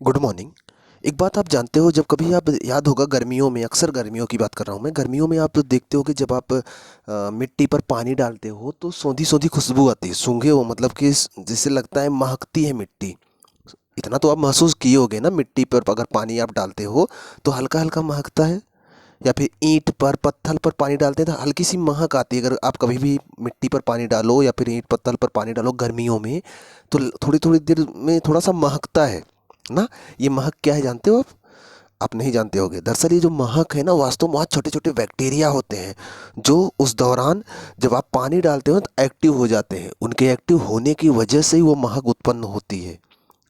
Good morning. एक बात आप जानते हो, जब कभी आप याद होगा गर्मियों में, अक्सर गर्मियों की बात कर रहा हूँ मैं, गर्मियों में आप देखते हो कि जब आप मिट्टी पर पानी डालते हो तो सौंधी सौंधी खुशबू आती है। सूंघे हो मतलब कि जिससे लगता है महकती है मिट्टी। इतना तो आप महसूस किए होगे ना, मिट्टी पर अगर पानी आप डालते हो तो हल्का हल्का महकता है। या फिर ईंट पर पत्थर पर पानी डालते हैं तो हल्की सी महक आती है। अगर आप कभी भी मिट्टी पर पानी डालो या फिर ईंट पत्थर पर पानी डालो गर्मियों में, तो थोड़ी थोड़ी देर में थोड़ा सा महकता है ना। ये महक क्या है जानते हो आप नहीं जानते होगे। दरअसल ये जो महक है ना, वास्तव में वहाँ छोटे छोटे बैक्टीरिया होते हैं जो उस दौरान जब आप पानी डालते हो तो एक्टिव हो जाते हैं। उनके एक्टिव होने की वजह से ही वो महक उत्पन्न होती है।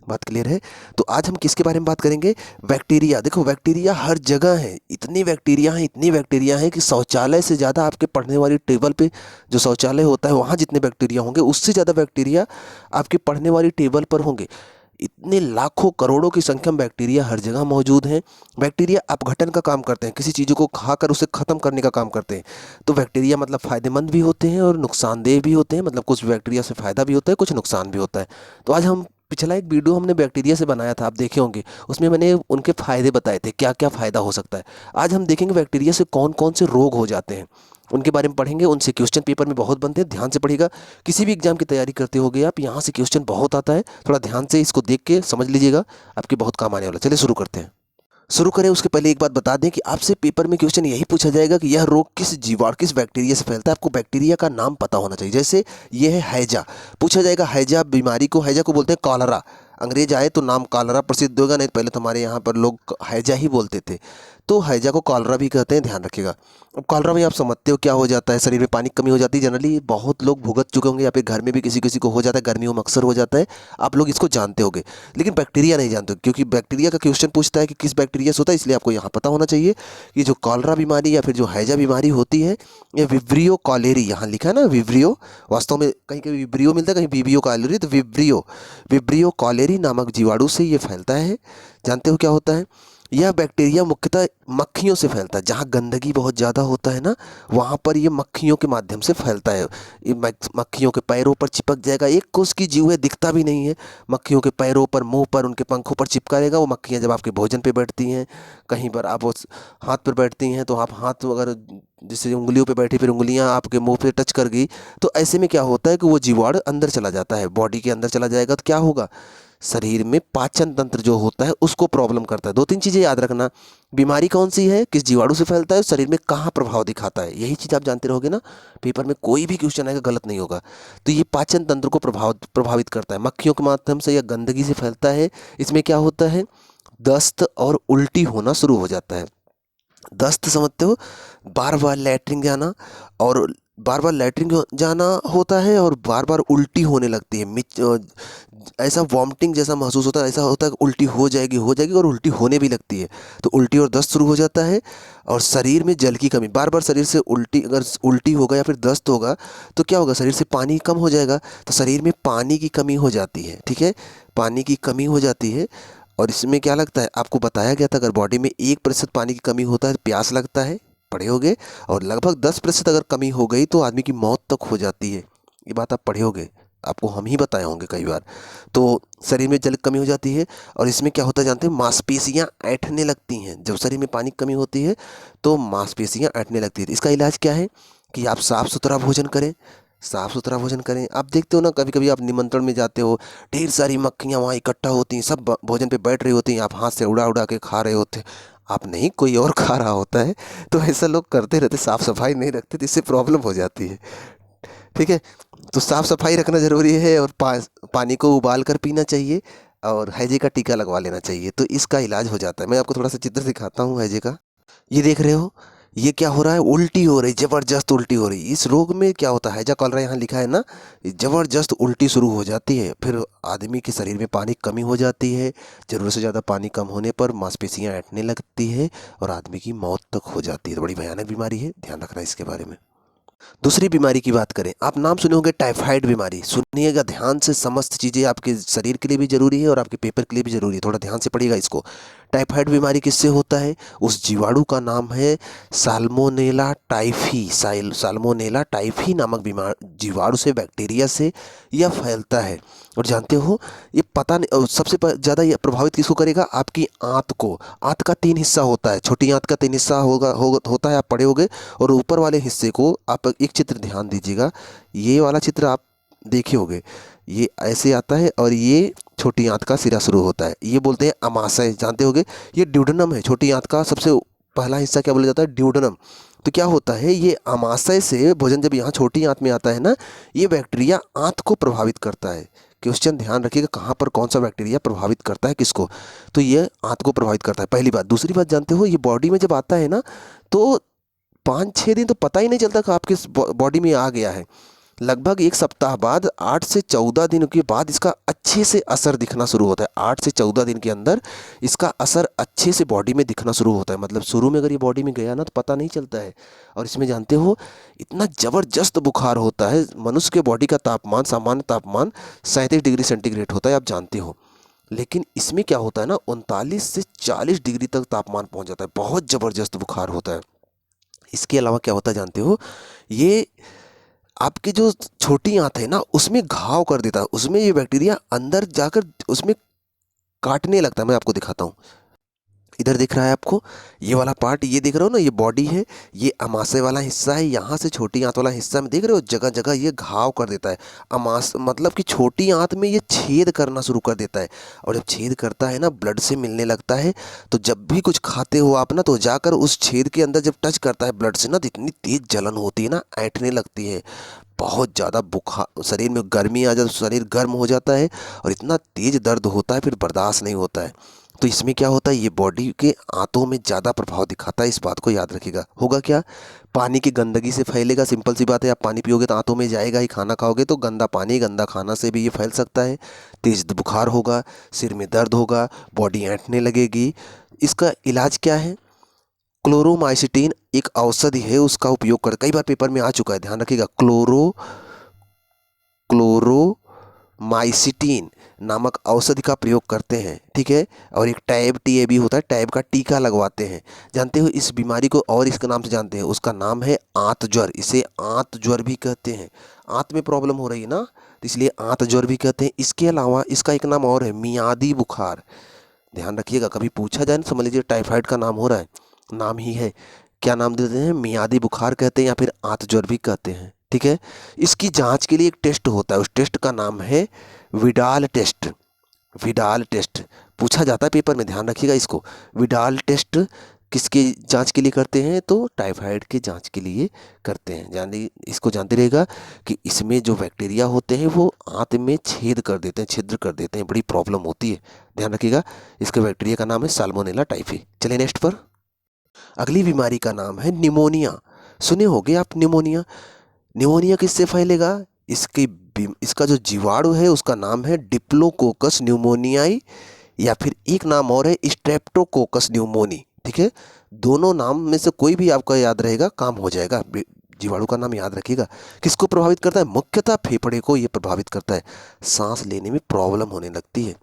बात क्लियर है? तो आज हम किसके बारे में बात करेंगे? बैक्टीरिया। देखो, बैक्टीरिया हर जगह है। इतनी बैक्टीरिया हैं, इतनी बैक्टीरिया हैं कि शौचालय से ज़्यादा आपके पढ़ने वाली टेबल पे जो शौचालय होता है वहाँ जितने बैक्टीरिया होंगे, उससे ज़्यादा बैक्टीरिया आपके पढ़ने वाली टेबल पर होंगे। इतने लाखों करोड़ों की संख्या में बैक्टीरिया हर जगह मौजूद हैं। बैक्टीरिया अपघटन का काम करते हैं, किसी चीज़ों को खाकर उसे ख़त्म करने का काम करते हैं। तो बैक्टीरिया मतलब फ़ायदेमंद भी होते हैं और नुकसानदेह भी होते हैं। मतलब कुछ बैक्टीरिया से फ़ायदा भी होता है, कुछ नुकसान भी होता है। तो आज हम पिछला एक वीडियो हमने बैक्टीरिया से बनाया था, आप देखे होंगे। उसमें मैंने उनके फ़ायदे बताए थे, क्या क्या फ़ायदा हो सकता है। आज हम देखेंगे बैक्टीरिया से कौन कौन से रोग हो जाते हैं, उनके बारे में पढ़ेंगे। उनसे क्वेश्चन पेपर में बहुत बनते हैं, ध्यान से पढ़िएगा। किसी भी एग्जाम की तैयारी करते होगे आप, यहाँ से क्वेश्चन बहुत आता है। थोड़ा ध्यान से इसको देख के समझ लीजिएगा, आपके बहुत काम आने वाला। चलिए शुरू करते हैं। शुरू करें उसके पहले एक बात बता दें कि आपसे पेपर में क्वेश्चन यही पूछा जाएगा कि यह रोग किस जीवाणु, किस बैक्टीरिया से फैलता है। आपको बैक्टीरिया का नाम पता होना चाहिए। जैसे ये है हैजा, पूछा जाएगा हैजा बीमारी को, हैजा को बोलते हैं कॉलरा। अंग्रेज आए तो नाम कॉलरा प्रसिद्ध होगा, नहीं तो पहले तो हमारे यहाँ पर लोग हैजा ही बोलते थे। तो हैजा को कॉलरा भी कहते हैं, ध्यान रखिएगा। अब कॉलरा में आप समझते हो क्या हो जाता है, शरीर में पानी की कमी हो जाती है। जनरली बहुत लोग भुगत चुके होंगे या फिर घर में भी किसी किसी को हो जाता है, गर्मियों में अक्सर हो जाता है। आप लोग इसको जानते होंगे, लेकिन बैक्टीरिया नहीं जानते हो, क्योंकि बैक्टीरिया का क्वेश्चन पूछता है कि किस बैक्टीरिया से होता है। इसलिए आपको यहाँ पता होना चाहिए कि जो कॉलरा बीमारी या फिर जो हैजा बीमारी होती है, ये विब्रियो कॉलेरी, यहाँ लिखा है ना विब्रियो, वास्तव में कहीं कहीं विब्रियो मिलता है, कहीं विब्रियो कॉलेरी। तो विब्रियो विब्रियो कॉलेरी नामक जीवाणु से ये फैलता है। जानते हो क्या होता है? यह बैक्टीरिया मुख्यतः मक्खियों से फैलता है। जहाँ गंदगी बहुत ज़्यादा होता है ना, वहाँ पर ये मक्खियों के माध्यम से फैलता है। ये मक्खियों के पैरों पर चिपक जाएगा। एक कोस की जीव है, दिखता भी नहीं है। मक्खियों के पैरों पर, मुंह पर, उनके पंखों पर चिपका रहेगा। वो मक्खियाँ जब आपके भोजन पे बैठती हैं, कहीं पर आप उस हाथ पर बैठती हैं, तो आप हाथ अगर जैसे उंगलियों पे बैठी, फिर उंगलियां आपके मुंह पे टच कर गई, तो ऐसे में क्या होता है कि वो जीवाणु अंदर चला जाता है, बॉडी के अंदर चला जाएगा। तो क्या होगा? शरीर में पाचन तंत्र जो होता है उसको प्रॉब्लम करता है। दो तीन चीज़ें याद रखना, बीमारी कौन सी है, किस जीवाणु से फैलता है, शरीर में कहाँ प्रभाव दिखाता है। यही चीज़ आप जानते रहोगे ना, पेपर में कोई भी क्वेश्चन आएगा गलत नहीं होगा। तो ये पाचन तंत्र को प्रभावित करता है, मक्खियों के माध्यम से या गंदगी से फैलता है। इसमें क्या होता है? दस्त और उल्टी होना शुरू हो जाता है। दस्त समझते हो? बार बार लैट्रिन जाना, और बार बार लैट्रिन जाना होता है, और बार बार उल्टी होने लगती है। ऐसा वॉमिटिंग जैसा महसूस होता है, ऐसा होता है कि उल्टी हो जाएगी और उल्टी होने भी लगती है। तो उल्टी और दस्त शुरू हो जाता है। और शरीर में जल की कमी, बार बार शरीर से उल्टी, अगर उल्टी होगा या फिर दस्त होगा तो क्या होगा? शरीर से पानी कम हो जाएगा, तो शरीर में पानी की कमी हो जाती है। ठीक है, पानी की कमी हो जाती है। और इसमें क्या लगता है, आपको बताया गया था, अगर बॉडी में 1% पानी की कमी होता है तो प्यास लगता है, पढ़े होगे। और लगभग 10% अगर कमी हो गई तो आदमी की मौत तक हो जाती है। ये बात आप पढ़े होगे, आपको हम ही बताए होंगे कई बार। तो शरीर में जल की कमी हो जाती है। और इसमें क्या होता है जानते हैं? मांसपेशियां ऐंठने लगती हैं। जब शरीर में पानी की कमी होती है तो मांसपेशियां ऐंठने लगती है। इसका इलाज क्या है कि आप साफ़ सुथरा भोजन करें, साफ़ सुथरा भोजन करें। आप देखते हो ना, कभी कभी आप निमंत्रण में जाते हो, ढेर सारी मक्खियाँ वहाँ इकट्ठा होती हैं, सब भोजन पे बैठ रही होती हैं, आप हाथ से उड़ा उड़ा के खा रहे होते। आप नहीं, कोई और खा रहा होता है। तो ऐसा लोग करते रहते, साफ़ सफाई नहीं रखते, तो इससे प्रॉब्लम हो जाती है। ठीक है, तो साफ़ सफाई रखना ज़रूरी है। और पानी को उबाल कर पीना चाहिए, और हैजे का टीका लगवा लेना चाहिए, तो इसका इलाज हो जाता है। मैं आपको थोड़ा सा चित्र दिखाता हूँ हैजे का। ये देख रहे हो, ये क्या हो रहा है? उल्टी हो रही, ज़बरदस्त उल्टी हो रही। इस रोग में क्या होता है, हैजा कॉलरा यहाँ लिखा है ना, ज़बरदस्त उल्टी शुरू हो जाती है। फिर आदमी के शरीर में पानी की कमी हो जाती है। ज़रूरत से ज़्यादा पानी कम होने पर मांसपेशियाँ ऐंठने लगती है और आदमी की मौत तक हो जाती है। तो बड़ी भयानक बीमारी है, ध्यान रखना इसके बारे में। दूसरी बीमारी की बात करें, आप नाम सुने होंगे टाइफाइड बीमारी। सुनिएगा ध्यान से, समस्त चीज़ें आपके शरीर के लिए भी ज़रूरी है और आपके पेपर के लिए भी ज़रूरी है। थोड़ा ध्यान से पढ़िएगा इसको। टाइफाइड बीमारी किससे होता है? उस जीवाणु का नाम है साल्मोनेला टाइफी। साल्मोनेला टाइफी नामक बीमार जीवाणु से, बैक्टीरिया से यह फैलता है। और जानते हो ये पता नहीं सबसे ज़्यादा ये प्रभावित किसको करेगा? आपकी आंत को। आंत का 3 हिस्सा होता है, छोटी आंत का 3 हिस्सा होता है, आप पढ़े होंगे। और ऊपर वाले हिस्से को आप एक चित्र ध्यान दीजिएगा, ये वाला चित्र आप देखे होंगे, ये ऐसे आता है और ये छोटी आंत का सिरा शुरू होता है, ये बोलते हैं अमाशय, जानते होंगे। ये ड्यूडेनम है, छोटी आंत का सबसे पहला हिस्सा क्या बोला जाता है? ड्यूडेनम। तो क्या होता है, ये अमाशय से भोजन जब यहाँ छोटी आंत में आता है ना, ये बैक्टीरिया आंत को प्रभावित करता है। क्वेश्चन ध्यान रखिएगा, कहाँ पर कौन सा बैक्टीरिया प्रभावित करता है किसको? तो ये आंत को प्रभावित करता है, पहली बात। दूसरी बात, जानते हो ये बॉडी में जब आता है ना, तो 5-6 दिन तो पता ही नहीं चलता कि आपके बॉडी में आ गया है। लगभग 1 सप्ताह बाद, 8 से 14 दिन के बाद इसका अच्छे से असर दिखना शुरू होता है। 8 से 14 दिन के अंदर इसका असर अच्छे से बॉडी में दिखना शुरू होता है। मतलब शुरू में अगर ये बॉडी में गया ना तो पता नहीं चलता है। और इसमें जानते हो इतना ज़बरदस्त बुखार होता है। मनुष्य के बॉडी का तापमान, सामान्य तापमान 37 डिग्री सेंटीग्रेड होता है, आप जानते हो। लेकिन इसमें क्या होता है ना, 39 से 40 डिग्री तक तापमान पहुंच जाता है। बहुत ज़बरदस्त बुखार होता है। इसके अलावा क्या होता है जानते हो, ये आपकी जो छोटी आंत है ना, उसमें घाव कर देता है। उसमें ये बैक्टीरिया अंदर जाकर उसमें काटने लगता है। मैं आपको दिखाता हूँ, इधर दिख रहा है आपको ये वाला पार्ट, ये देख रहे हो ना, ये बॉडी है, ये अमाशय वाला हिस्सा है। यहाँ से छोटी आंत वाला हिस्सा में देख रहे हो, जगह जगह ये घाव कर देता है। मतलब कि छोटी आंत में ये छेद करना शुरू कर देता है। और जब छेद करता है ना, ब्लड से मिलने लगता है। तो जब भी कुछ खाते हो आप ना, तो जाकर उस छेद के अंदर जब टच करता है ब्लड से ना, तो इतनी तेज़ जलन होती है ना, ऐंठने लगती है। बहुत ज़्यादा बुखार, शरीर में गर्मी आ जाती, शरीर गर्म हो जाता है। और इतना तेज़ दर्द होता है, फिर बर्दाश्त नहीं होता है। तो इसमें क्या होता है, ये बॉडी के आंतों में ज़्यादा प्रभाव दिखाता है। इस बात को याद रखिएगा। होगा क्या, पानी की गंदगी से फैलेगा। सिंपल सी बात है, आप पानी पियोगे तो आंतों में जाएगा ही। खाना खाओगे तो गंदा पानी, गंदा खाना से भी ये फैल सकता है। तेज बुखार होगा, सिर में दर्द होगा, बॉडी ऐंठने लगेगी। इसका इलाज क्या है? क्लोरोमाइसिटीन एक औषधि है, उसका उपयोग कर, कई बार पेपर में आ चुका है, ध्यान रखिएगा। क्लोरोमाइसिटीन नामक औषधि का प्रयोग करते हैं, ठीक है। और एक टैब, TAB होता है, टैब का टीका लगवाते हैं। जानते हो इस बीमारी को और इसके नाम से जानते हैं, उसका नाम है आंत ज्वर। इसे आंत ज्वर भी कहते हैं। आंत में प्रॉब्लम हो रही है ना, तो इसलिए आंत ज्वर भी कहते हैं। इसके अलावा इसका एक नाम और है, मियादी बुखार। ध्यान रखिएगा, कभी पूछा जाए ना, समझ लीजिए टाइफाइड का नाम हो रहा है, नाम ही है, क्या नाम देते हैं? मियादी बुखार कहते हैं, या फिर आंत ज्वर भी कहते हैं, ठीक है। इसकी जांच के लिए एक टेस्ट होता है, उस टेस्ट का नाम है विडाल टेस्ट। विडाल टेस्ट पूछा जाता है पेपर में, ध्यान रखिएगा इसको। विडाल टेस्ट किसकी जांच के लिए करते हैं? तो टाइफाइड के जांच के लिए करते हैं। जानिए, इसको जानते रहेगा कि इसमें जो बैक्टीरिया होते हैं वो आंत में छेद कर देते हैं, छिद्र कर देते हैं, बड़ी प्रॉब्लम होती है, ध्यान रखिएगा। इसके बैक्टीरिया का नाम है साल्मोनेला टाइफी। चलिए नेक्स्ट पर। अगली बीमारी का नाम है निमोनिया। सुने होंगे आप निमोनिया। निमोनिया किससे फैलेगा? इसका जो जीवाणु है उसका नाम है डिप्लोकोकस न्यूमोनियाई, या फिर एक नाम और है स्ट्रेप्टोकोकस न्यूमोनी, ठीक है। दोनों नाम में से कोई भी आपका याद रहेगा, काम हो जाएगा। जीवाणु का नाम याद रखिएगा। किसको प्रभावित करता है? मुख्यतः फेफड़े को ये प्रभावित करता है। सांस लेने में प्रॉब्लम होने लगती है,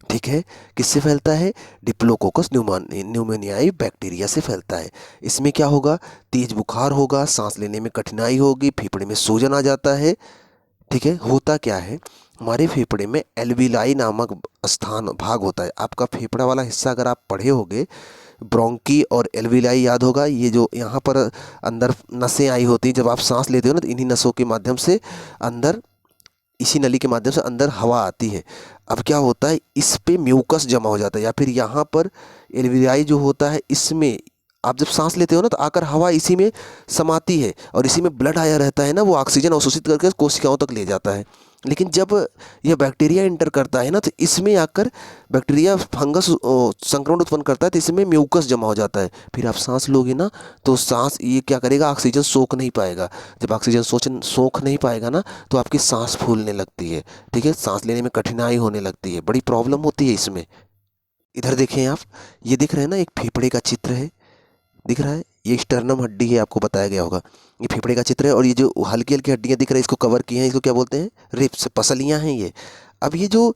ठीक है। किससे फैलता है? डिप्लोकोकस न्यूमोनियाई बैक्टीरिया से फैलता है। इसमें क्या होगा? तेज बुखार होगा, सांस लेने में कठिनाई होगी, फेफड़े में सूजन आ जाता है, ठीक है। होता क्या है, हमारे फेफड़े में एल्विलाई नामक स्थान भाग होता है। आपका फेफड़ा वाला हिस्सा अगर आप पढ़े होगे, ब्रोंकी और एल्विलाई याद होगा। ये जो यहाँ पर अंदर नसें आई होती हैं, जब आप सांस लेते हो ना, तो इन्हीं नसों के माध्यम से अंदर, इसी नली के माध्यम से अंदर हवा आती है। अब क्या होता है, इस पे म्यूकस जमा हो जाता है, या फिर यहाँ पर एल्विलाई जो होता है, इसमें आप जब सांस लेते हो ना, तो आकर हवा इसी में समाती है, और इसी में ब्लड आया रहता है ना, वो ऑक्सीजन अवशोषित करके कोशिकाओं तक ले जाता है। लेकिन जब यह बैक्टीरिया इंटर करता है ना, तो इसमें आकर बैक्टीरिया फंगस संक्रमण उत्पन्न करता है, तो इसमें म्यूकस जमा हो जाता है। फिर आप सांस लोगे ना, तो सांस ये क्या करेगा, ऑक्सीजन सोख नहीं पाएगा। जब ऑक्सीजन सोख नहीं पाएगा ना, तो आपकी सांस फूलने लगती है, ठीक है। सांस लेने में कठिनाई होने लगती है, बड़ी प्रॉब्लम होती है इसमें। इधर देखें आप, ये दिख रहे हैं ना, एक फेफड़े का चित्र है, दिख रहा है, ये स्टर्नम हड्डी है, आपको बताया गया होगा। ये फेफड़े का चित्र है, और ये जो हल्की हल्की हड्डियाँ दिख रही है, इसको कवर की हैं, इसको क्या बोलते हैं? रिब्स, पसलियाँ हैं ये। अब ये जो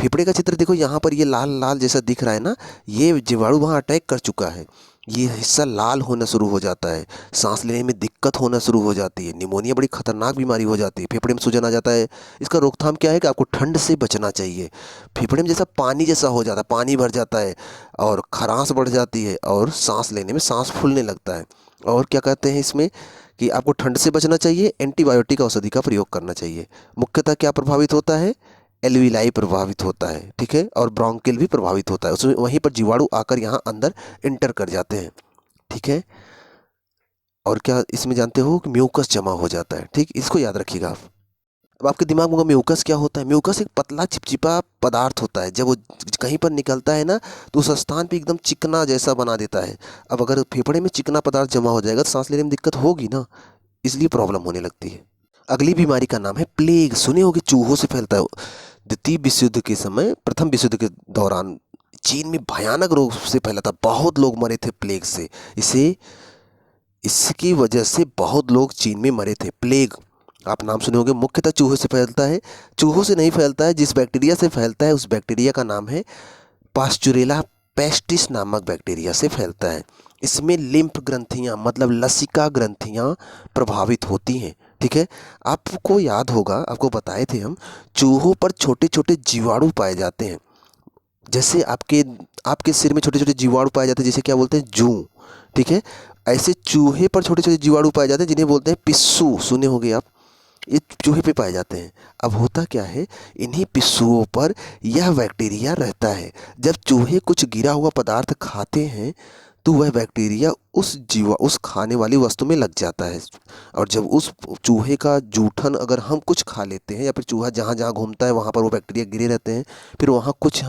फेफड़े का चित्र देखो, यहाँ पर ये लाल लाल जैसा दिख रहा है ना, ये जीवाणु वहाँ अटैक कर चुका है, ये हिस्सा लाल होना शुरू हो जाता है, सांस लेने में दिक्कत होना शुरू हो जाती है, निमोनिया बड़ी खतरनाक बीमारी हो जाती है, फेफड़े में सूजन आ जाता है। इसका रोकथाम क्या है कि आपको ठंड से बचना चाहिए। फेफड़े में जैसा पानी जैसा हो जाता है, पानी भर जाता है और खराश बढ़ जाती है और सांस लेने में सांस फूलने लगता है। और क्या कहते हैं इसमें कि आपको ठंड से बचना चाहिए, एंटीबायोटिक औषधि का प्रयोग करना चाहिए। मुख्यतः क्या प्रभावित होता है, एल्विलाई प्रभावित होता है, ठीक है, और ब्रोंकिल भी प्रभावित होता है, उसमें वहीं पर जीवाणु आकर यहाँ अंदर इंटर कर जाते हैं, ठीक है। और क्या इसमें जानते हो कि म्यूकस जमा हो जाता है, ठीक, इसको याद रखिएगा आप। अब आपके दिमाग में होगा म्यूकस क्या होता है। म्यूकस एक पतला चिपचिपा पदार्थ होता है, जब वो कहीं पर निकलता है ना तो उस स्थान पे एकदम चिकना जैसा बना देता है। अब अगर फेफड़े में चिकना पदार्थ जमा हो जाएगा तो सांस लेने में दिक्कत होगी ना, इसलिए प्रॉब्लम होने लगती है। अगली बीमारी का नाम है प्लेग। सुने होगे चूहों से फैलता है। द्वितीय विश्व युद्ध के समय, प्रथम विश्व युद्ध के दौरान चीन में भयानक रोग से फैला था, बहुत लोग मरे थे प्लेग से। इसे इसकी वजह से बहुत लोग चीन में मरे थे। प्लेग आप नाम सुने होंगे, मुख्यतः चूहों से फैलता है। चूहों से नहीं फैलता है, जिस बैक्टीरिया से फैलता है उस बैक्टीरिया का नाम है पास्चुरेला पेस्टिस नामक बैक्टीरिया से फैलता है। इसमें लिम्फ ग्रंथियां मतलब लसिका ग्रंथियां प्रभावित होती हैं, ठीक है। आपको याद होगा, आपको बताए थे हम, चूहों पर छोटे छोटे जीवाणु पाए जाते हैं। जैसे आपके आपके सिर में छोटे छोटे जीवाणु पाए जाते हैं, जैसे क्या बोलते हैं, जूं, ठीक है। ऐसे चूहे पर छोटे छोटे जीवाणु पाए जाते हैं जिन्हें बोलते हैं पिस्सू। सुने होंगे आप, ये चूहे पे पाए जाते हैं। अब होता क्या है, इन्हीं पिस्सुओं पर यह बैक्टीरिया रहता है। जब चूहे कुछ गिरा हुआ पदार्थ खाते हैं तो वह बैक्टीरिया उस खाने वाली वस्तु में लग जाता है। और जब उस चूहे का जूठन अगर हम कुछ खा लेते हैं, या फिर चूहा जहाँ जहाँ घूमता है वहाँ पर वो बैक्टीरिया गिरे रहते हैं, फिर वहाँ कुछ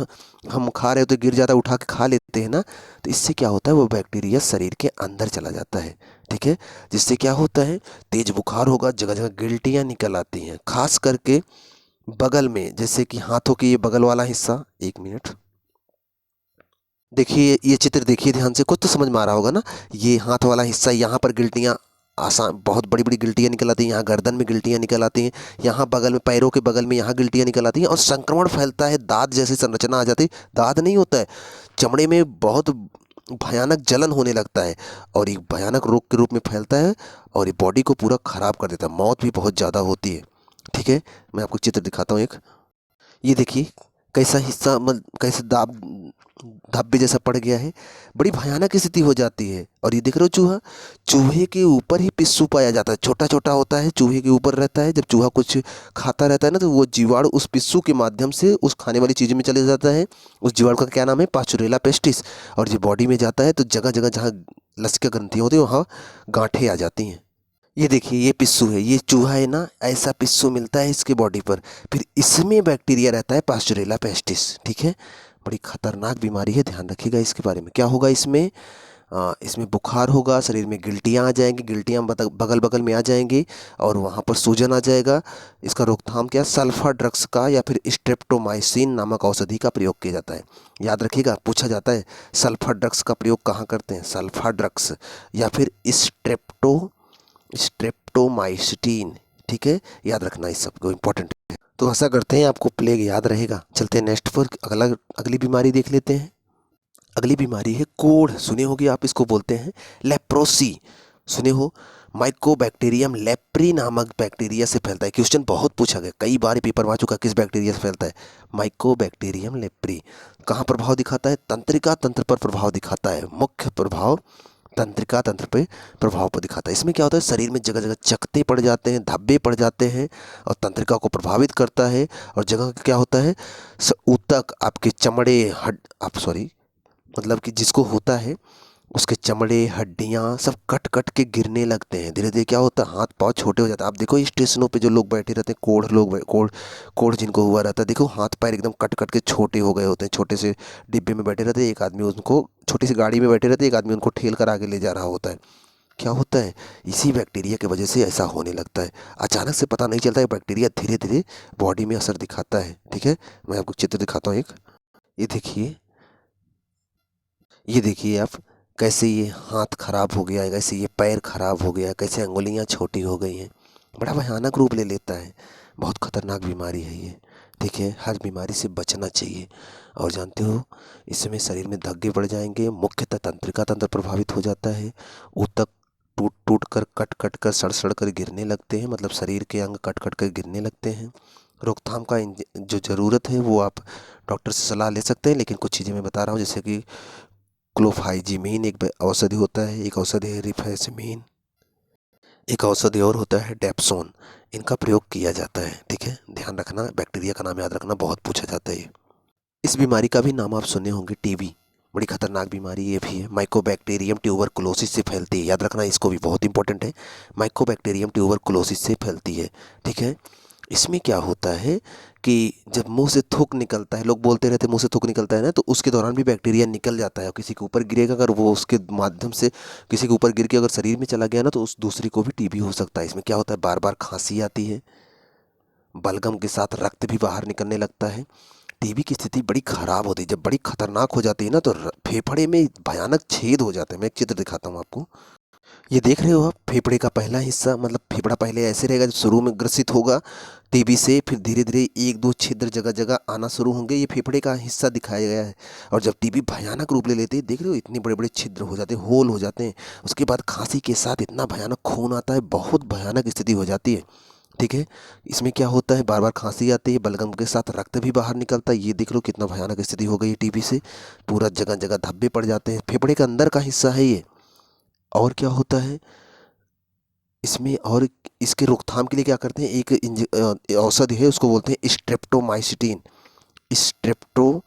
हम खा रहे हो तो गिर जाता है, उठा के खा लेते हैं ना, तो इससे क्या होता है, वो बैक्टीरिया शरीर के अंदर चला जाता है, ठीक है। जिससे क्या होता है, तेज बुखार होगा, जगह जगह गिल्टियाँ निकल आती हैं, खास करके बगल में, जैसे कि हाथों के ये बगल वाला हिस्सा। एक मिनट देखिए, ये चित्र देखिए ध्यान से, कुछ तो समझ में आ रहा होगा ना। ये हाथ वाला हिस्सा, यहाँ पर गिल्टियाँ आसान, बहुत बड़ी बड़ी गिल्टियाँ निकल आती हैं, यहाँ गर्दन में गिल्टियाँ निकल आती हैं, यहाँ बगल में, पैरों के बगल में यहाँ गिल्टियाँ निकल आती हैं, और संक्रमण फैलता है, दांत जैसी संरचना आ जाती है। दांत नहीं होता है, चमड़े में बहुत भयानक जलन होने लगता है और एक भयानक रोग के रूप में फैलता है और ये बॉडी को पूरा ख़राब कर देता है, मौत भी बहुत ज़्यादा होती है, ठीक है। मैं आपको चित्र दिखाता हूँ एक। ये देखिए कैसा हिस्सा, कैसे धब्बे जैसा पड़ गया है, बड़ी भयानक स्थिति हो जाती है। और ये देख रहे हो चूहा, चूहे के ऊपर ही पिस्सू पाया जाता है, छोटा छोटा होता है, चूहे के ऊपर रहता है। जब चूहा कुछ खाता रहता है ना, तो वो जीवाणु उस पिस्सू के माध्यम से उस खाने वाली चीज़ में चले जाता है। उस जीवाणु का क्या नाम है, पास्चुरेला पेस्टिस। और ये बॉडी में जाता है तो जगह जगह जहाँ लसिका ग्रंथियाँ होती है वहाँ गांठें आ जाती हैं। ये देखिए, ये पिस्सू है, ये चूहा है ना, ऐसा पिस्सू मिलता है इसके बॉडी पर, फिर इसमें बैक्टीरिया रहता है पास्चुरेला पेस्टिस, ठीक है। बड़ी खतरनाक बीमारी है, ध्यान रखिएगा इसके बारे में। क्या होगा इसमें, इसमें बुखार होगा, शरीर में गिल्टियाँ आ जाएंगी, गिल्टियाँ बगल बगल में आ जाएंगी और वहाँ पर सूजन आ जाएगा। इसका रोकथाम क्या, सल्फा ड्रग्स का या फिर स्ट्रेप्टोमाइसिन नामक औषधि का प्रयोग किया जाता है। याद रखिएगा, पूछा जाता है सल्फा ड्रग्स का प्रयोग कहाँ करते हैं, सल्फा ड्रग्स या फिर स्ट्रेप्टोमाइसिन, ठीक है, याद रखना इस सबको, इंपॉर्टेंट है। तो ऐसा करते हैं, आपको प्लेग याद रहेगा। चलते हैं नेक्स्ट पर, अगली बीमारी देख लेते हैं। अगली बीमारी है कोढ़। सुने होगी आप, इसको बोलते हैं लेप्रोसी। सुने हो, माइकोबैक्टीरियम लेप्री नामक बैक्टीरिया से फैलता है। क्वेश्चन बहुत पूछा गया, कई बार पेपर में आ चुका, किस बैक्टीरिया से फैलता है, माइकोबैक्टीरियम लेप्री। कहाँ प्रभाव दिखाता है, तंत्रिका तंत्र पर प्रभाव दिखाता है। मुख्य प्रभाव तंत्रिका तंत्र पे प्रभाव को दिखाता है। इसमें क्या होता है, शरीर में जगह जगह चकत्ते पड़ जाते हैं, धब्बे पड़ जाते हैं और तंत्रिका को प्रभावित करता है। और जगह क्या होता है, ऊतक आपके चमड़े मतलब कि जिसको होता है उसके चमड़े हड्डियाँ सब कट कट के गिरने लगते हैं। धीरे धीरे क्या होता है, हाथ पाँव छोटे हो जाते हैं। आप देखो स्टेशनों पे जो लोग बैठे रहते हैं, कोढ़ जिनको हुआ रहता है, देखो हाथ पैर एकदम कट कट के छोटे हो गए होते हैं। छोटे से डिब्बे में बैठे रहते हैं, एक आदमी उनको, छोटी सी गाड़ी में बैठे रहते हैं, एक आदमी उनको ठेल कर आगे ले जा रहा होता है। क्या होता है, इसी बैक्टीरिया की वजह से ऐसा होने लगता है। अचानक से पता नहीं चलता है, बैक्टीरिया धीरे धीरे बॉडी में असर दिखाता है, ठीक है। मैं आपको चित्र दिखाता हूँ एक। ये देखिए, ये देखिए आप, कैसे ये हाथ खराब हो गया है, कैसे ये पैर खराब हो गया, कैसे अंगुलियां छोटी हो गई हैं, बड़ा भयानक रूप ले लेता है। बहुत खतरनाक बीमारी है ये, ठीक है, हर बीमारी से बचना चाहिए। और जानते हो, इसमें शरीर में धब्बे पड़ जाएंगे, मुख्यतः तंत्रिका तंत्र प्रभावित हो जाता है, ऊतक टूट टूट कर कट कट कर सड़ सड़ कर गिरने लगते हैं, मतलब शरीर के अंग कट कट कर गिरने लगते हैं। रोकथाम का जो ज़रूरत है वो आप डॉक्टर से सलाह ले सकते हैं, लेकिन कुछ चीज़ें मैं बता रहा हूँ, जैसे कि क्लोफाइजीमीन एक औषधि होता है, एक औषधि है रिफेसिमीन, एक औषधि और होता है डेप्सोन। इनका प्रयोग किया जाता है। ठीक है, ध्यान रखना, बैक्टीरिया का नाम याद रखना, बहुत पूछा जाता है ये। इस बीमारी का भी नाम आप सुने होंगे, टीबी। बड़ी खतरनाक बीमारी ये भी है, माइकोबैक्टीरियम ट्यूबरकुलोसिस से फैलती है, याद रखना, इसको भी बहुत इंपॉर्टेंट है। माइकोबैक्टीरियम ट्यूबरकुलोसिस से फैलती है। ठीक है, इसमें क्या होता है कि जब मुंह से थूक निकलता है, लोग बोलते रहते हैं मुंह से थूक निकलता है ना, तो उसके दौरान भी बैक्टीरिया निकल जाता है और किसी के ऊपर गिरेगा, अगर वो उसके माध्यम से किसी के ऊपर गिर के अगर शरीर में चला गया ना, तो उस दूसरे को भी टीबी हो सकता है। इसमें क्या होता है, बार बार खांसी आती है, बलगम के साथ रक्त भी बाहर निकलने लगता है। टीबी की स्थिति बड़ी खराब होती है, जब बड़ी खतरनाक हो जाती है ना, तो फेफड़े में भयानक छेद हो जाते हैं। मैं एक चित्र दिखाता हूँ आपको। ये देख रहे हो आप, फेफड़े का पहला हिस्सा, मतलब फेफड़ा पहले ऐसे रहेगा, जब शुरू में ग्रसित होगा टीबी से, फिर धीरे धीरे एक दो छिद्र जगह जगह आना शुरू होंगे, ये फेफड़े का हिस्सा दिखाया गया है। और जब टीबी भयानक रूप ले लेती है, देख रहे हो, इतने बड़े बड़े छिद्र हो जाते हैं, होल हो जाते हैं। उसके बाद खांसी के साथ इतना भयानक खून आता है, बहुत भयानक स्थिति हो जाती है। ठीक है, इसमें क्या होता है, बार बार खांसी आती है, बलगम के साथ रक्त भी बाहर निकलता है। ये देख लो कितना भयानक स्थिति हो गई है टीबी से, पूरा जगह जगह धब्बे पड़ जाते हैं, फेफड़े के अंदर का हिस्सा है ये। और क्या होता है इसमें, और इसके रोकथाम के लिए क्या करते हैं, एक औषधि है, उसको बोलते हैं स्ट्रेप्टोमाइसिटिन। स्ट्रेप्टो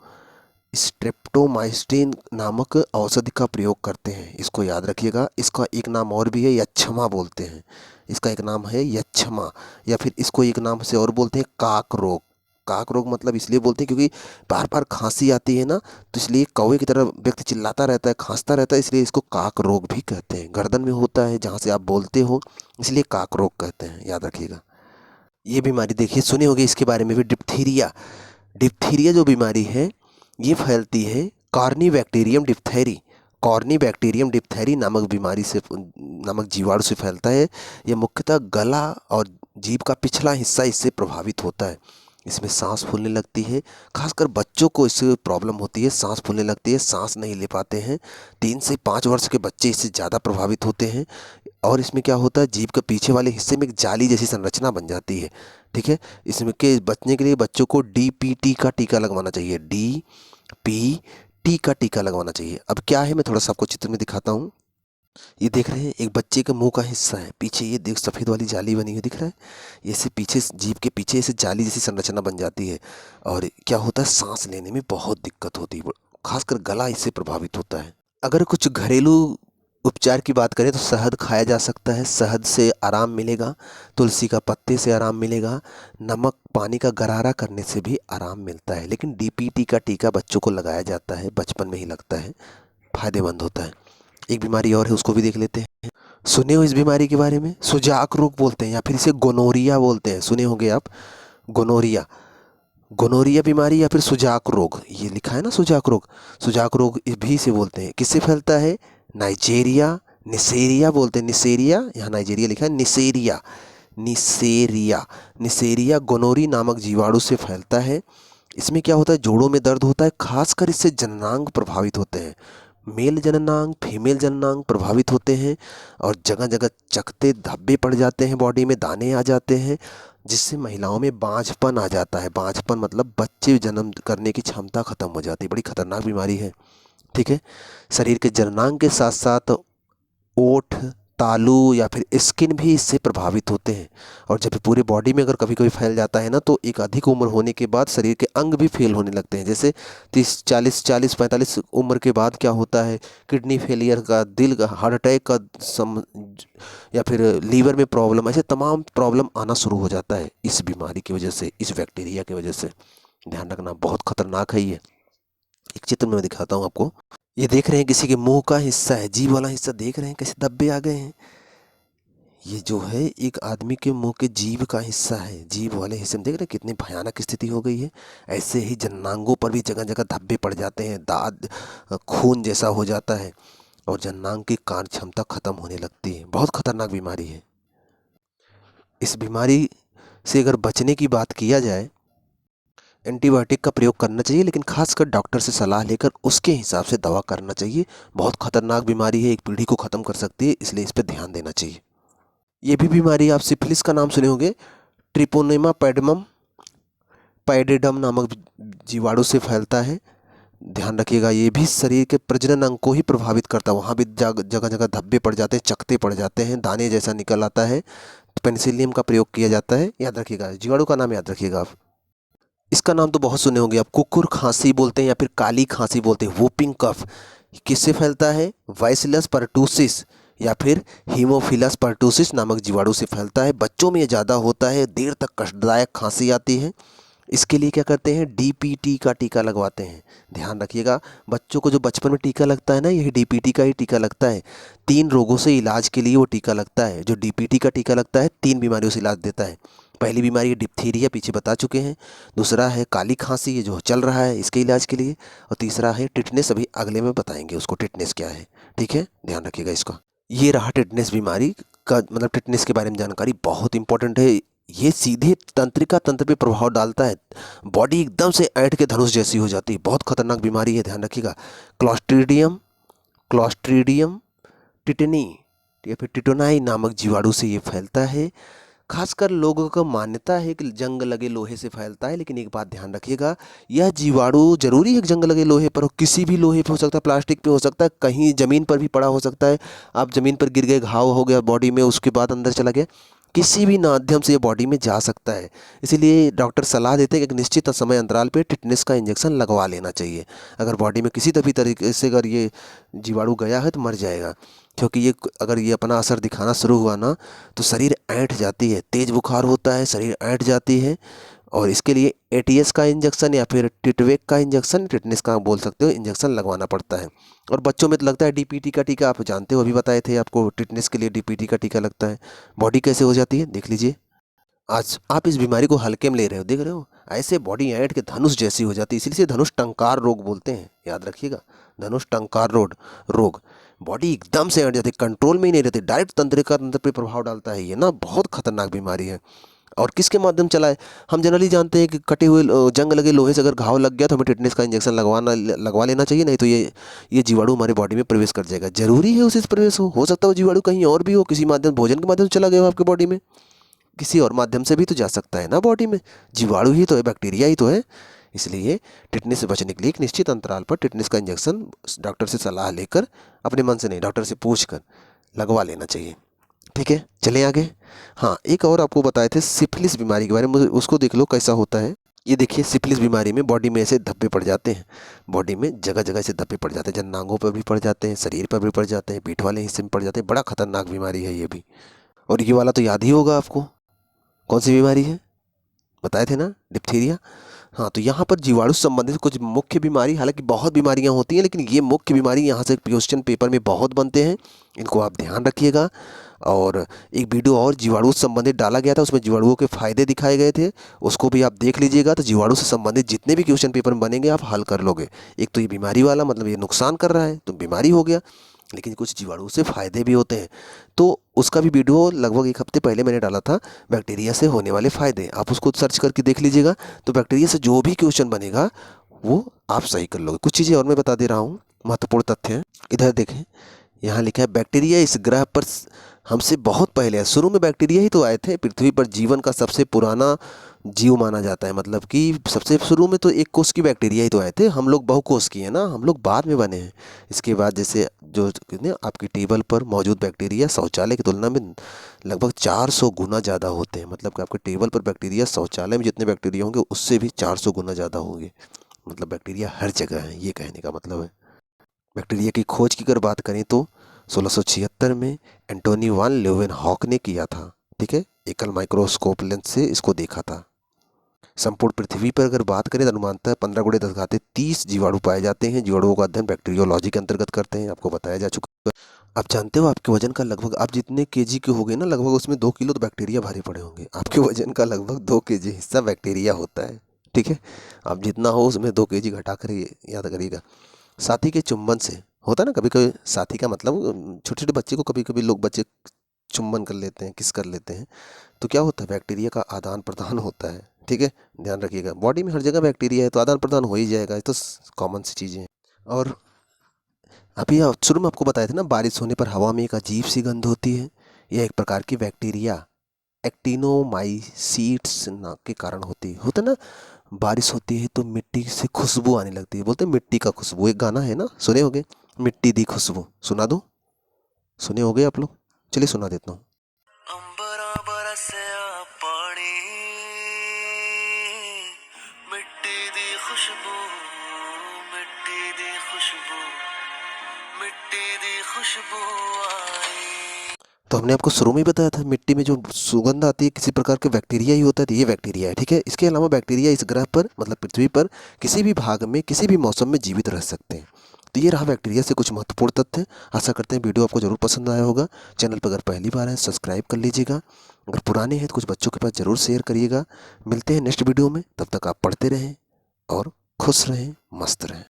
स्ट्रेप्टोमाइसिटिन नामक औषधि का प्रयोग करते हैं, इसको याद रखिएगा। इसका एक नाम और भी है, यक्षमा बोलते हैं। इसका एक नाम है यक्षमा, या फिर इसको एक नाम से और बोलते हैं काक रोग। काक रोग मतलब इसलिए बोलते हैं क्योंकि बार बार खांसी आती है ना, तो इसलिए कौवे की तरह व्यक्ति चिल्लाता रहता है, खांसता रहता है, इसलिए इसको काक रोग भी कहते हैं। गर्दन में होता है जहाँ से आप बोलते हो, इसलिए काक रोग कहते हैं, याद रखिएगा। ये बीमारी देखिए, सुने होंगे इसके बारे में भी, डिप्थीरिया। डिप्थीरिया जो बीमारी है, ये फैलती है कॉर्नीबैक्टीरियम डिप्थेरी। कॉर्नीबैक्टीरियम डिप्थेरी नामक बीमारी से, नामक जीवाणु से फैलता है। यह मुख्यतः गला और जीभ का पिछला हिस्सा इससे प्रभावित होता है। इसमें सांस फूलने लगती है, खासकर बच्चों को इससे प्रॉब्लम होती है, सांस फूलने लगती है, सांस नहीं ले पाते हैं। 3 से 5 वर्ष के बच्चे इससे ज़्यादा प्रभावित होते हैं। और इसमें क्या होता है, जीभ के पीछे वाले हिस्से में एक जाली जैसी संरचना बन जाती है। ठीक है, इसमें के बचने के लिए बच्चों को डीपीटी का टीका लगवाना चाहिए, डीपीटी का टीका लगवाना चाहिए। अब क्या है, मैं थोड़ा सा आपको चित्र में दिखाता हूँ। ये देख रहे हैं, एक बच्चे का मुंह का हिस्सा है, पीछे ये देख सफ़ेद वाली जाली बनी है, दिख रहा है, ये से पीछे जीभ के पीछे ऐसे जाली जैसी संरचना बन जाती है। और क्या होता है, सांस लेने में बहुत दिक्कत होती है, खासकर गला इससे प्रभावित होता है। अगर कुछ घरेलू उपचार की बात करें तो शहद खाया जा सकता है, शहद से आराम मिलेगा, तुलसी का पत्ते से आराम मिलेगा, नमक पानी का गरारा करने से भी आराम मिलता है। लेकिन डीपीटी का टीका बच्चों को लगाया जाता है, बचपन में ही लगता है, फायदेमंद होता है। एक बीमारी और है, उसको भी देख लेते हैं। सुने हो इस बीमारी के बारे में, सुजाक रोग बोलते हैं, या फिर इसे गोनोरिया बोलते हैं, सुने होंगे आप, गोनोरिया। गोनोरिया बीमारी या फिर सुजाक रोग, ये लिखा है ना सुजाक रोग। सुजाक रोग भी से बोलते हैं, किससे फैलता है, नाइजेरिया, निसेरिया बोलते हैं, निसेरिया, यहाँ नाइजेरिया लिखा है, निसेरिया, निसेरिया, निसेरिया गोनोरी नामक जीवाणु से फैलता है। इसमें क्या होता है, जोड़ों में दर्द होता है, खासकर इससे जननांग प्रभावित होते हैं, मेल जननांग फीमेल जननांग प्रभावित होते हैं। और जगह जगह चकते धब्बे पड़ जाते हैं, बॉडी में दाने आ जाते हैं, जिससे महिलाओं में बांझपन आ जाता है। बांझपन मतलब बच्चे जन्म करने की क्षमता खत्म हो जाती है, बड़ी खतरनाक बीमारी है। ठीक है, शरीर के जननांग के साथ साथ ओठ, तालू या फिर स्किन भी इससे प्रभावित होते हैं। और जब पूरे बॉडी में अगर कभी कभी फैल जाता है ना, तो एक अधिक उम्र होने के बाद शरीर के अंग भी फेल होने लगते हैं, जैसे 30 40 45 उम्र के बाद क्या होता है, किडनी फेलियर का, दिल का, हार्ट अटैक का या फिर लीवर में प्रॉब्लम, ऐसे तमाम प्रॉब्लम आना शुरू हो जाता है इस बीमारी की वजह से, इस बैक्टीरिया की वजह से। ध्यान रखना, बहुत खतरनाक है ये। एक चित्र में मैं दिखाता हूँ आपको। ये देख रहे हैं, किसी के मुंह का हिस्सा है, जीभ वाला हिस्सा देख रहे हैं कैसे धब्बे आ गए हैं। ये जो है एक आदमी के मुंह के जीभ का हिस्सा है, जीभ वाले हिस्से में देख रहे हैं कितनी भयानक स्थिति हो गई है। ऐसे ही जननांगों पर भी जगह जगह धब्बे पड़ जाते हैं, दाद खून जैसा हो जाता है, और जननांग की कार्य क्षमता खत्म होने लगती है। बहुत खतरनाक बीमारी है। इस बीमारी से अगर बचने की बात किया जाए एंटीबायोटिक का प्रयोग करना चाहिए, लेकिन खासकर डॉक्टर से सलाह लेकर उसके हिसाब से दवा करना चाहिए। बहुत खतरनाक बीमारी है, एक पीढ़ी को ख़त्म कर सकती है, इसलिए इस पे ध्यान देना चाहिए। ये भी बीमारी आप सिफिलिस का नाम सुने होंगे। ट्रिपोनेमा पैडमम पैडेडम नामक जीवाणु से फैलता है। ध्यान रखिएगा, ये भी शरीर के प्रजनन अंग को ही प्रभावित करता है। वहाँ भी जगह जगह धब्बे पड़ जाते हैं, चकते पड़ जाते हैं, दाने जैसा निकल आता है। पेनिसिलियम का प्रयोग किया जाता है। याद रखिएगा, जीवाणु का नाम याद रखिएगा आप। इसका नाम तो बहुत सुने होंगे आप, कुकुर खांसी बोलते हैं या फिर काली खांसी बोलते हैं, वूपिंग कफ। किससे फैलता है? वाइसिलस परटूसिस या फिर हीमोफिलस परटूसिस नामक जीवाणु से फैलता है। बच्चों में ये ज़्यादा होता है, देर तक कष्टदायक खांसी आती है। इसके लिए क्या करते हैं? डीपीटी का टीका लगवाते हैं। ध्यान रखिएगा, बच्चों को जो बचपन में टीका लगता है ना, यही डीपीटी का ही टीका लगता है। 3 रोगों से इलाज के लिए वो टीका लगता है। जो डीपीटी का टीका लगता है 3 बीमारियों से इलाज देता है। पहली बीमारी है डिप्थीरिया, पीछे बता चुके हैं। दूसरा है काली खांसी, ये जो चल रहा है इसके इलाज के लिए। और तीसरा है टिटनेस, अभी अगले में बताएंगे उसको टिटनेस क्या है। ठीक है, ध्यान रखिएगा इसका। ये रहा टिटनेस बीमारी का, मतलब टिटनेस के बारे में जानकारी बहुत इंपॉर्टेंट है। ये सीधे तंत्रिका तंत्र पे प्रभाव डालता है। बॉडी एकदम से ऐंठ के धनुष जैसी हो जाती है। बहुत खतरनाक बीमारी है, ध्यान रखिएगा। क्लॉस्ट्रीडियम क्लॉस्ट्रीडियम टिटनी या फिर टिटोनाई नामक जीवाणु से ये फैलता है। खासकर लोगों का मान्यता है कि जंग लगे लोहे से फैलता है, लेकिन एक बात ध्यान रखिएगा, यह जीवाणु जरूरी है कि जंग लगे लोहे पर हो, किसी भी लोहे पे हो सकता है, प्लास्टिक पे हो सकता है, कहीं ज़मीन पर भी पड़ा हो सकता है। आप ज़मीन पर गिर गए, घाव हो गया बॉडी में, उसके बाद अंदर चला गया, किसी भी माध्यम से ये बॉडी में जा सकता है। इसीलिए डॉक्टर सलाह देते हैं कि एक निश्चित समय अंतराल पे टिटनेस का इंजेक्शन लगवा लेना चाहिए। अगर बॉडी में किसी भी तरीके से अगर ये जीवाणु गया है तो मर जाएगा, क्योंकि ये अगर ये अपना असर दिखाना शुरू हुआ ना तो शरीर ऐंठ जाती है, तेज़ बुखार होता है, शरीर ऐंठ जाती है। और इसके लिए एटीएस का इंजेक्शन या फिर टिटवेक का इंजेक्शन, टिटनेस का बोल सकते हो, इंजेक्शन लगवाना पड़ता है। और बच्चों में तो लगता है डीपीटी का टीका, आप जानते हो, अभी बताए थे आपको, टिटनेस के लिए डीपीटी का टीका लगता है। बॉडी कैसे हो जाती है देख लीजिए। आज आप इस बीमारी को हल्के में ले रहे हो, देख रहे हो, ऐसे बॉडी ऐंठ के धनुष जैसी हो जाती है। इसलिए धनुष टंकार रोग बोलते हैं, याद रखिएगा, धनुष टंकार रोग। बॉडी एकदम से ऐंठ जाती है, कंट्रोल में ही नहीं रहती, डायरेक्ट तंत्रिका तंत्र पे प्रभाव डालता है। ये ना बहुत खतरनाक बीमारी है। और किसके माध्यम चला है? हम जनरली जानते हैं कि कटे हुए जंग लगे लोहे से अगर घाव लग गया तो हमें टिटनेस का इंजेक्शन लगवा लेना चाहिए, नहीं तो ये जीवाणु हमारे बॉडी में प्रवेश कर जाएगा। जरूरी है उसे प्रवेश हो सकता है वो जीवाणु कहीं और भी हो, किसी माध्यम, भोजन के माध्यम से चला गया हो आपके बॉडी में, किसी और माध्यम से भी तो जा सकता है ना बॉडी में। जीवाणु ही तो है, बैक्टीरिया ही तो है। इसलिए टिटनेस से बचने के लिए एक निश्चित अंतराल पर टिटनेस का इंजेक्शन डॉक्टर से सलाह लेकर, अपने मन से नहीं, डॉक्टर से पूछ कर लगवा लेना चाहिए। ठीक है, चलें आगे। हाँ, एक और आपको बताए थे सिफिलिस बीमारी के बारे में, उसको देख लो कैसा होता है। ये देखिए, सिफिलिस बीमारी में बॉडी में ऐसे धब्बे पड़ जाते हैं, बॉडी में जगह जगह से धब्बे पड़ जाते हैं, जननांगों पर भी पड़ जाते हैं, शरीर पर भी पड़ जाते हैं, पीठ वाले हिस्से में पड़ जाते हैं। बड़ा खतरनाक बीमारी है ये भी। और ये वाला तो याद ही होगा आपको, कौन सी बीमारी है, बताए थे ना, डिप्थीरिया। हाँ, तो यहाँ पर जीवाणु से संबंधित कुछ मुख्य बीमारी, हालांकि बहुत बीमारियाँ होती हैं, लेकिन ये मुख्य बीमारी यहाँ से क्वेश्चन पेपर में बहुत बनते हैं, इनको आप ध्यान रखिएगा। और एक वीडियो और जीवाणु से संबंधित डाला गया था, उसमें जीवाणुओं के फायदे दिखाए गए थे, उसको भी आप देख लीजिएगा। तो जीवाणु से संबंधित जितने भी क्वेश्चन पेपर में बनेंगे आप हल कर लोगे। एक तो ये बीमारी वाला, मतलब ये नुकसान कर रहा है तो बीमारी हो गया, लेकिन कुछ जीवाणु से फ़ायदे भी होते हैं, तो उसका भी वीडियो लगभग 1 हफ्ते पहले मैंने डाला था, बैक्टीरिया से होने वाले फ़ायदे, आप उसको सर्च करके देख लीजिएगा। तो बैक्टीरिया से जो भी क्वेश्चन बनेगा वो आप सही कर लोगे। कुछ चीज़ें और मैं बता दे रहा हूँ, महत्वपूर्ण तथ्य हैं। इधर देखें, यहाँ लिखा है बैक्टीरिया इस ग्रह पर हमसे बहुत पहले है। शुरू में बैक्टीरिया ही तो आए थे। पृथ्वी पर जीवन का सबसे पुराना जीव माना जाता है, मतलब कि सबसे शुरू में तो एक कोष की बैक्टीरिया ही तो आए थे। हम लोग बहुकोष की हैं ना, हम लोग बाद में बने हैं। इसके बाद जैसे जो आपकी टेबल पर मौजूद बैक्टीरिया शौचालय की तुलना में लगभग 400 गुना ज़्यादा होते हैं। मतलब कि आपके टेबल पर बैक्टीरिया शौचालय में जितने बैक्टीरिया होंगे उससे भी 400 गुना ज़्यादा होंगे। मतलब बैक्टीरिया हर जगह है, ये कहने का मतलब है। बैक्टीरिया की खोज की अगर बात करें तो 1676 में एंटोनी वान ल्यूवेनहॉक ने किया था। ठीक है, एकल माइक्रोस्कोप लेंस से इसको देखा था। संपूर्ण पृथ्वी पर अगर बात करें तो अनुमानतः 15 गुणे 10 घाते 30 जीवाणु पाए जाते हैं। जीवाणुओं का अध्ययन बैक्टीरियोलॉजी के अंतर्गत करते हैं, आपको बताया जा चुका है। आप जानते हो आपके वजन का लगभग, आप जितने केजी के हो गए ना, लगभग उसमें 2 किलो तो बैक्टीरिया भारी पड़े होंगे। आपके वजन का लगभग 2 केजी हिस्सा बैक्टीरिया होता है। ठीक है, आप जितना हो उसमें 2 केजी घटा कर याद करिएगा। साथी के चुंबन से होता है ना, कभी कभी साथी का मतलब छोटे छोटे बच्चे को कभी कभी लोग बच्चे चुंबन कर लेते हैं, किस कर लेते हैं, तो क्या होता है, बैक्टीरिया का आदान प्रदान होता है। ठीक है, ध्यान रखिएगा। बॉडी में हर जगह बैक्टीरिया है तो आदान प्रदान हो ही जाएगा, ये तो कॉमन सी चीज़ें हैं। और अभी शुरू में आपको बताए थे ना, बारिश होने पर हवा में एक अजीब सी गंध होती है। यह एक प्रकार की बैक्टीरिया एक्टिनोमाइसीट्स ना के कारण होती है। होता है ना, बारिश होती है तो मिट्टी से खुशबू आने लगती है, बोलते हैं मिट्टी का खुशबू, एक गाना है ना, सुने होगे, मिट्टी दी खुशबू। सुना दूं? सुने होगे आप लोग? चलिए सुना देता हूँ। अंबरा बरसया पानी, मिट्टी दी खुशबू, मिट्टी दी खुशबू, मिट्टी दी खुशबू आई। तो हमने आपको शुरू में ही बताया था, मिट्टी में जो सुगंध आती है किसी प्रकार के बैक्टीरिया ही होता है, तो ये बैक्टीरिया है, ठीक है। इसके अलावा बैक्टीरिया इस ग्रह पर मतलब पृथ्वी पर किसी भी भाग में किसी भी मौसम में जीवित रह सकते हैं। तो ये रहा बैक्टीरिया से कुछ महत्वपूर्ण तथ्य। आशा करते हैं वीडियो आपको जरूर पसंद आया होगा। चैनल पर अगर पहली बार है सब्सक्राइब कर लीजिएगा, अगर पुराने हैं तो कुछ बच्चों के पास जरूर शेयर करिएगा। मिलते हैं नेक्स्ट वीडियो में, तब तक आप पढ़ते रहें और खुश रहें, मस्त रहें।